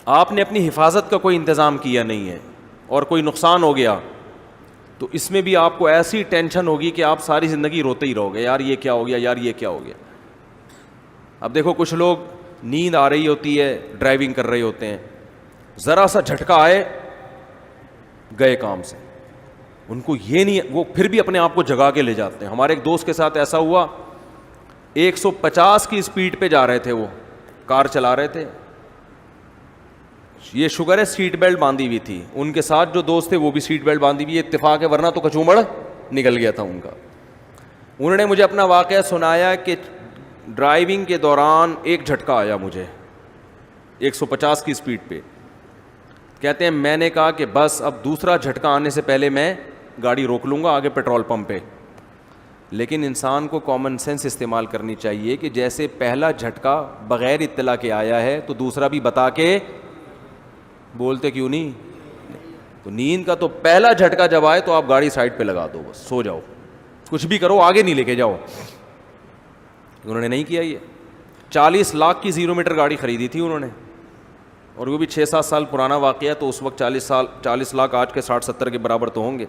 آپ نے اپنی حفاظت کا کوئی انتظام کیا نہیں ہے اور کوئی نقصان ہو گیا تو اس میں بھی آپ کو ایسی ٹینشن ہوگی کہ آپ ساری زندگی روتے ہی رہو گے، یار یہ کیا ہو گیا، یار یہ کیا ہو گیا۔ اب دیکھو کچھ لوگ نیند آ رہی ہوتی ہے، ڈرائیونگ کر رہے ہوتے ہیں، ذرا سا جھٹکا آئے گئے کام سے، ان کو یہ نہیں، وہ پھر بھی اپنے آپ کو جگا کے لے جاتے ہیں۔ ہمارے ایک دوست کے ساتھ ایسا ہوا، 150 کی اسپیڈ پہ جا رہے تھے، وہ کار چلا رہے تھے، یہ شکر ہے سیٹ بیلٹ باندھی ہوئی تھی، ان کے ساتھ جو دوست تھے وہ بھی سیٹ بیلٹ باندھی ہوئی، اتفاق ہے ورنہ تو کچومڑ نکل گیا تھا ان کا۔ انہوں نے مجھے اپنا واقعہ سنایا کہ ڈرائیونگ کے دوران ایک جھٹکا آیا مجھے 150 کی اسپیڈ پہ، کہتے ہیں میں نے کہا کہ بس اب دوسرا جھٹکا آنے سے پہلے میں گاڑی روک لوں گا آگے پیٹرول پمپ پہ۔ لیکن انسان کو کامن سینس استعمال کرنی چاہیے کہ جیسے پہلا جھٹکا بغیر اطلاع کے آیا ہے تو دوسرا بھی بتا کے، بولتے کیوں نہیں؟ تو نیند کا تو پہلا جھٹکا جب آئے تو آپ گاڑی سائڈ پہ لگا دو، بس سو جاؤ، کچھ بھی کرو آگے نہیں لے کے جاؤ۔ انہوں نے نہیں کیا، یہ 40 لاکھ کی 0 میٹر گاڑی خریدی تھی انہوں نے، اور وہ بھی 6-7 سال پرانا واقعہ، تو اس وقت 40 لاکھ آج کے 60-70 کے برابر تو ہوں گے۔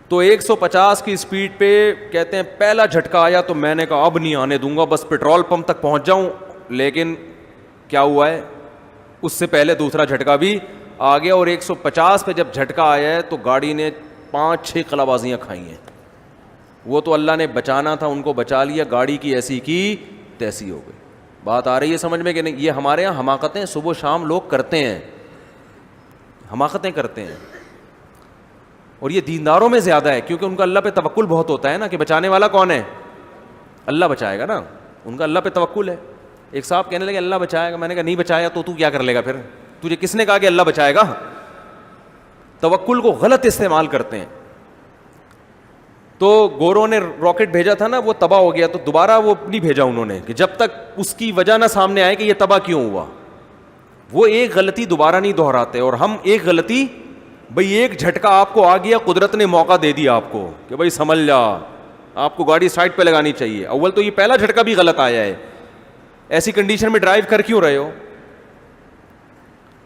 تو 150 کی اسپیڈ پہ کہتے ہیں پہلا جھٹکا آیا تو میں نے کہا اب نہیں آنے دوں گا، بس پیٹرول پمپ تک پہنچ جاؤں۔ لیکن کیا ہوا ہے، اس سے پہلے دوسرا جھٹکا بھی آ گیا، اور 150 پہ جب جھٹکا آیا ہے تو گاڑی نے 5-6 قلابازیاں کھائی ہیں۔ وہ تو اللہ نے بچانا تھا، ان کو بچا لیا، گاڑی کی ایسی کی تیسی ہو گئی۔ بات آ رہی ہے سمجھ میں کہ نہیں؟ یہ ہمارے یہاں حماقتیں صبح و شام لوگ کرتے ہیں، حماقتیں کرتے ہیں، اور یہ دینداروں میں زیادہ ہے، کیونکہ ان کا اللہ پہ توکل بہت ہوتا ہے نا، کہ بچانے والا کون ہے؟ اللہ بچائے گا نا، ان کا اللہ پہ توکل ہے۔ ایک صاحب کہنے لگے اللہ بچائے گا، میں نے کہا نہیں بچایا تو کیا کر لے گا پھر؟ تجھے کس نے کہا کہ اللہ بچائے گا؟ توکل کو غلط استعمال کرتے ہیں۔ تو گوروں نے راکٹ بھیجا تھا نا، وہ تباہ ہو گیا، تو دوبارہ وہ نہیں بھیجا انہوں نے، کہ جب تک اس کی وجہ نہ سامنے آئے کہ یہ تباہ کیوں ہوا۔ وہ ایک غلطی دوبارہ نہیں دہراتے، اور ہم ایک غلطی، بھئی ایک جھٹکا آپ کو آ گیا، قدرت نے موقع دے دیا آپ کو کہ بھئی سنبھل جا، آپ کو گاڑی سائڈ پہ لگانی چاہیے۔ اول تو یہ پہلا جھٹکا بھی غلط آیا ہے، ایسی کنڈیشن میں ڈرائیو کر کیوں رہے ہو؟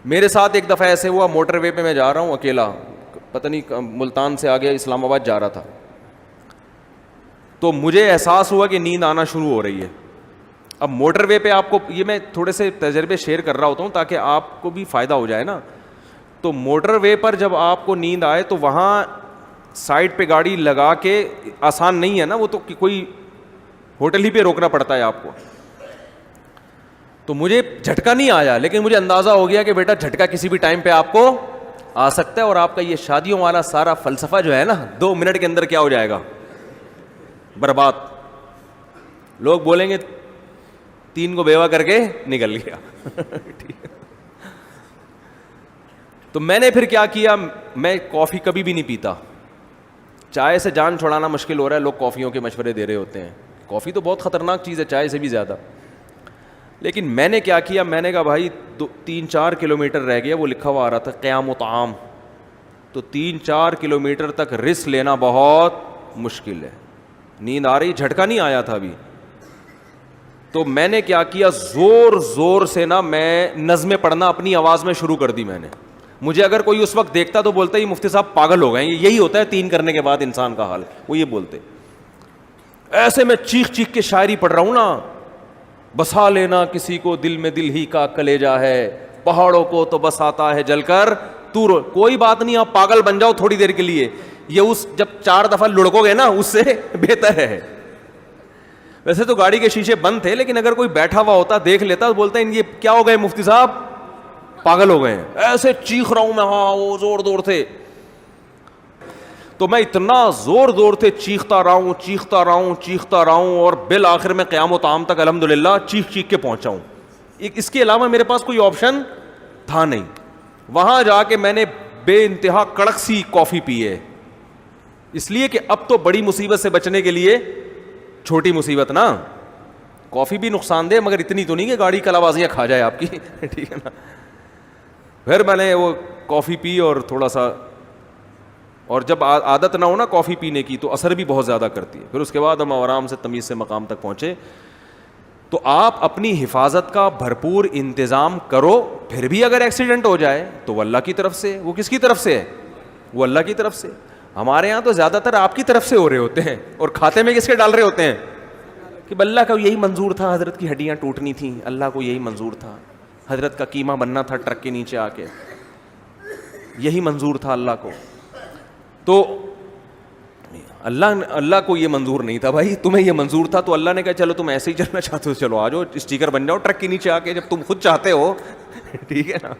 میرے ساتھ ایک دفعہ ایسے ہوا، موٹر وے پہ میں جا رہا ہوں اکیلا، پتہ نہیں ملتان سے آگے اسلام آباد جا رہا تھا، تو مجھے احساس ہوا کہ نیند آنا شروع ہو رہی ہے۔ اب موٹر وے پہ آپ کو، یہ میں تھوڑے سے تجربے شیئر کر رہا ہوتا ہوں تاکہ آپ کو بھی فائدہ ہو جائے نا۔ تو موٹر وے پر جب آپ کو نیند آئے تو وہاں سائڈ پہ گاڑی لگا کے آسان نہیں ہے نا، وہ تو کوئی ہوٹل ہی پہ روکنا پڑتا ہے آپ کو۔ تو مجھے جھٹکا نہیں آیا، لیکن مجھے اندازہ ہو گیا کہ بیٹا جھٹکا کسی بھی ٹائم پہ آپ کو آ سکتا ہے، اور آپ کا یہ شادیوں والا سارا فلسفہ جو ہے نا 2 منٹ کے اندر کیا ہو جائے گا؟ برباد۔ لوگ بولیں گے 3 کو بیوہ کر کے نکل گیا۔ تو میں نے پھر کیا کیا، میں کافی کبھی بھی نہیں پیتا، چائے سے جان چھڑانا مشکل ہو رہا ہے، لوگ کافیوں کے مشورے دے رہے ہوتے ہیں، کافی تو بہت خطرناک چیز ہے چائے سے بھی زیادہ۔ لیکن میں نے کیا کیا، میں نے کہا بھائی 3-4 کلومیٹر رہ گیا، وہ لکھا ہوا آ رہا تھا قیام و طعام، تو 3-4 کلومیٹر تک رسک لینا بہت مشکل ہے، نیند آ رہی، جھٹکا نہیں آیا تھا ابھی۔ تو میں نے کیا کیا، زور زور سے نا میں نظمیں پڑھنا اپنی آواز میں شروع کر دی میں نے۔ مجھے اگر کوئی اس وقت دیکھتا تو بولتا ہی مفتی صاحب پاگل ہو گئے ہیں، یہی ہوتا ہے 3 کرنے کے بعد انسان کا حال، وہ یہ بولتے۔ ایسے میں چیخ چیخ کے شاعری پڑھ رہا ہوں نا، بسا لینا کسی کو دل میں دل ہی کا کلیجہ ہے، پہاڑوں کو تو بساتا ہے جل کر تو کوئی بات نہیں، آپ پاگل بن جاؤ تھوڑی دیر کے لیے، یہ اس جب 4 دفعہ لڑکو گے نا اس سے بہتر ہے۔ ویسے تو گاڑی کے شیشے بند تھے، لیکن اگر کوئی بیٹھا ہوا ہوتا دیکھ لیتا تو بولتا ہے یہ کیا ہو گئے مفتی صاحب، پاگل ہو گئے ہیں۔ ایسے چیخ رہا ہوں میں، ہاں وہ زور زور سے، تو میں اتنا زور زور سے چیختا رہا ہوں، اور بالآخر میں قیام و طعام تک الحمدللہ چیخ چیخ کے پہنچا ہوں۔ اس کے علاوہ میرے پاس کوئی آپشن تھا نہیں۔ وہاں جا کے میں نے بے انتہا کڑک سی کافی پی ہے، اس لیے کہ اب تو بڑی مصیبت سے بچنے کے لیے چھوٹی مصیبت نا، کافی بھی نقصان دہ مگر اتنی تو نہیں کہ گاڑی کلابازیاں کھا جائے آپ کی، ٹھیک ہے نا۔ پھر میں نے وہ کافی پی اور تھوڑا سا، اور جب عادت نہ ہو نا کافی پینے کی تو اثر بھی بہت زیادہ کرتی ہے۔ پھر اس کے بعد ہم آرام سے تمیز سے مقام تک پہنچے۔ تو آپ اپنی حفاظت کا بھرپور انتظام کرو. پھر بھی اگر ایکسیڈنٹ ہو جائے تو وہ اللہ کی طرف سے. وہ کس کی طرف سے ہے؟ وہ اللہ کی طرف سے. ہمارے یہاں تو زیادہ تر آپ کی طرف سے ہو رہے ہوتے ہیں, اور کھاتے میں کس کے ڈال رہے ہوتے ہیں کہ اللہ کا یہی منظور تھا, حضرت کی ہڈیاں ٹوٹنی تھیں, اللہ کو یہی منظور تھا, حضرت کا قیمہ بننا تھا ٹرک کے نیچے آ کے, یہی منظور تھا اللہ کو. تو اللہ کو یہ منظور نہیں تھا بھائی, تمہیں یہ منظور تھا, تو اللہ نے کہا چلو تم ایسے ہی چلنا چاہتے ہو, چلو آ جاؤ اسٹیکر بن جاؤ ٹرک کے نیچے آ کے, جب تم خود چاہتے ہو. ٹھیک ہے نا,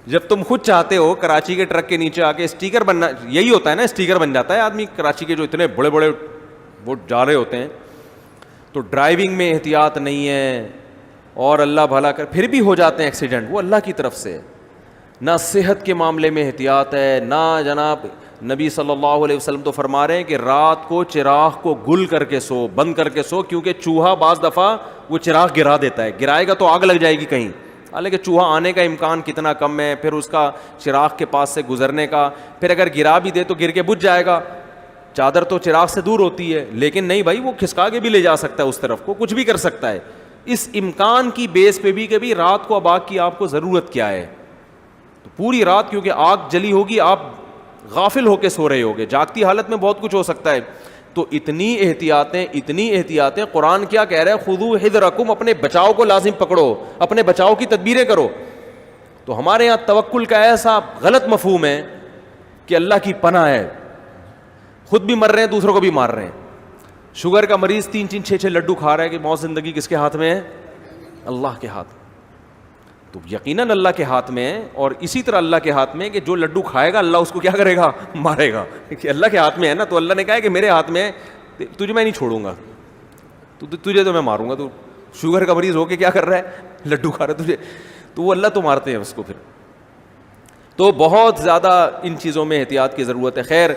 جب تم خود چاہتے ہو کراچی کے ٹرک کے نیچے آ کے اسٹیکر بننا, یہی ہوتا ہے نا, اسٹیکر بن جاتا ہے آدمی کراچی کے جو اتنے بڑے بڑے وہ جا رہے ہوتے ہیں. تو ڈرائیونگ میں احتیاط نہیں ہے, اور اللہ بھلا کر پھر بھی ہو جاتے ہیں ایکسیڈنٹ, وہ اللہ کی طرف سے. نہ صحت کے معاملے میں احتیاط ہے, نہ جناب نبی صلی اللہ علیہ وسلم تو فرما رہے ہیں کہ رات کو چراغ کو گل کر کے سو, بند کر کے سو, کیونکہ چوہا بعض دفعہ وہ چراغ گرا دیتا ہے, گرائے گا تو آگ لگ جائے گی کہیں, حالانکہ چوہا آنے کا امکان کتنا کم ہے, پھر اس کا چراغ کے پاس سے گزرنے کا, پھر اگر گرا بھی دے تو گر کے بجھ جائے گا. چادر تو چراغ سے دور ہوتی ہے, لیکن نہیں بھائی, وہ کھسکا کے بھی لے جا سکتا ہے اس طرف کو, کچھ بھی کر سکتا ہے. اس امکان کی بیس پہ بھی کہ بھی رات کو اب آگ کی آپ کو ضرورت کیا ہے, تو پوری رات کیونکہ آگ جلی ہوگی, آپ غافل ہو کے سو رہے ہوگے, جاگتی حالت میں بہت کچھ ہو سکتا ہے. تو اتنی احتیاطیں قرآن کیا کہہ رہا ہے, خذو حذرکم, اپنے بچاؤ کو لازم پکڑو, اپنے بچاؤ کی تدبیریں کرو. تو ہمارے یہاں توکل کا ایسا غلط مفہوم ہے کہ اللہ کی پناہ ہے, خود بھی مر رہے ہیں, دوسروں کو بھی مار رہے ہیں. شوگر کا مریض 3 6 لڈو کھا رہا ہے کہ موت زندگی کس کے ہاتھ میں ہے؟ اللہ کے ہاتھ. تو یقیناً اللہ کے ہاتھ میں ہے, اور اسی طرح اللہ کے ہاتھ میں کہ جو لڈو کھائے گا اللہ اس کو کیا کرے گا؟ مارے گا. کہ اللہ کے ہاتھ میں ہے نا, تو اللہ نے کہا ہے کہ میرے ہاتھ میں ہے, تجھے میں نہیں چھوڑوں گا, تجھے تو میں ماروں گا. تو شوگر کا مریض ہو کے کیا کر رہا ہے؟ لڈو کھا رہا ہے تجھے, تو وہ اللہ تو مارتے ہیں اس کو پھر. تو بہت زیادہ ان چیزوں میں احتیاط کی ضرورت ہے. خیر